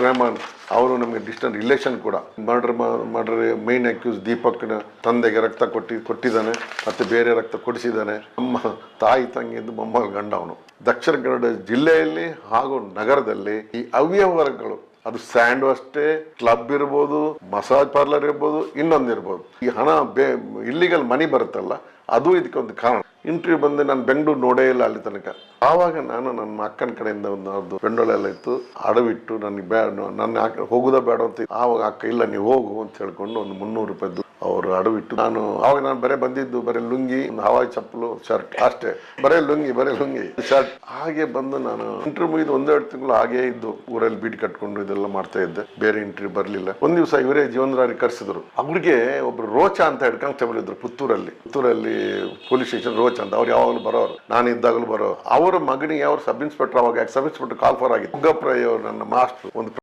ರೆಹಮಾನ್ ಅವರು ನಮಗೆ distant relation ಕೂಡ. ಮರ್ಡರ್ ಮೈನ್ ಅಕ್ಯೂಸ್ ದೀಪಕ್ನ ತಂದೆಗೆ ರಕ್ತ ಕೊಟ್ಟಿದ್ದಾನೆ, ಮತ್ತೆ ಬೇರೆ ರಕ್ತ ಕೊಡಿಸಿದ್ದಾನೆ. ನಮ್ಮ ತಾಯಿ ತಂಗಿದ್ದು ಮೊಮ್ಮಗ ಗಂಡ ಅವನು. ದಕ್ಷಿಣ ಕನ್ನಡ ಜಿಲ್ಲೆಯಲ್ಲಿ ಹಾಗೂ ನಗರದಲ್ಲಿ ಈ ಅವ್ಯವಹಾರಗಳು, ಅದು ಸ್ಯಾಂಡು ಅಷ್ಟೇ, ಕ್ಲಬ್ ಇರ್ಬೋದು, ಮಸಾಜ್ ಪಾರ್ಲರ್ ಇರ್ಬೋದು, ಇನ್ನೊಂದಿರ್ಬೋದು, ಈ ಹಣ ಇಲ್ಲಿಗಲ್ ಮನಿ ಬರುತ್ತಲ್ಲ, ಅದು ಇದಕ್ಕೊಂದು ಕಾರಣ. ಇಂಟರ್ವ್ಯೂ ಬಂದು ನಾನು ಬೆಂಗಳೂರು ನೋಡೇ ಇಲ್ಲ ಅಲ್ಲಿ ತನಕ. ಆವಾಗ ನಾನು ನನ್ನ ಅಕ್ಕನ ಕಡೆಯಿಂದ ಒಂದು ಬೆಂಡೋಳೆಲ್ಲ ಇತ್ತು, ಅಡವಿಟ್ಟು ನನಗೆ ನನ್ನ ಹೋಗುದ ಬೇಡ ಅಂತ. ಆವಾಗ ಅಕ್ಕ ಇಲ್ಲ ನೀವು ಹೋಗು ಅಂತ ಹೇಳ್ಕೊಂಡು ಒಂದು 300 ರೂಪಾಯಿದ್ದು ಅವರು ಅಡವಿಟ್ಟು ನಾನು ಬರೇ ಬಂದಿದ್ದು ಬರೀ ಲುಂಗಿ, ಒಂದು ಹವಾಯಿ ಚಪ್ಪಲು, ಶರ್ಟ್ ಅಷ್ಟೇ, ಬರೇ ಲುಂಗಿ ಶರ್ಟ್. ಹಾಗೆ ಬಂದು ನಾನು ಇಂಟರ್ವ್ಯೂ ಮುಗಿದು 1-2 ತಿಂಗಳು ಹಾಗೇ ಇದ್ದು ಊರಲ್ಲಿ ಬೀಡಿ ಕಟ್ಕೊಂಡು ಇದೆಲ್ಲ ಮಾಡ್ತಾ ಇದ್ದೆ. ಬೇರೆ ಇಂಟರ್ವ್ಯೂ ಬರಲಿಲ್ಲ. ಒಂದ್ ದಿವಸ ಇವರೇ ಜೀವನರಾರಿ ಕರೆಸಿದ್ರು. ಅವ್ರಿಗೆ ಒಬ್ರು ರೋಚ ಅಂತ ಹೇಳಿ ಕಾನ್ಸ್ಟೇಬಲ್ ಇದ್ರು ಪುತ್ತೂರಲ್ಲಿ ಪೊಲೀಸ್ ಸ್ಟೇಷನ್ ರೋಚ ಅಂತ. ಅವ್ರು ಯಾವಾಗಲೂ ಬರೋರು, ನಾನು ಇದ್ದಾಗಲೂ ಬರೋರು. ಅವರ ಮಗನಿಗೆ ಅವ್ರು ಸಬ್ ಇನ್ಸ್ಪೆಕ್ಟರ್, ಅವಾಗ ಸಬ್ ಇನ್ಸ್ಪೆಕ್ಟರ್ ಕಾಲ್ ಫಾರ್ ಆಗಿತ್ತು. ಉಗ್ಗಪ್ರಯ್ಯ ನನ್ನ ಮಾಸ್ಟರ್ ಒಂದು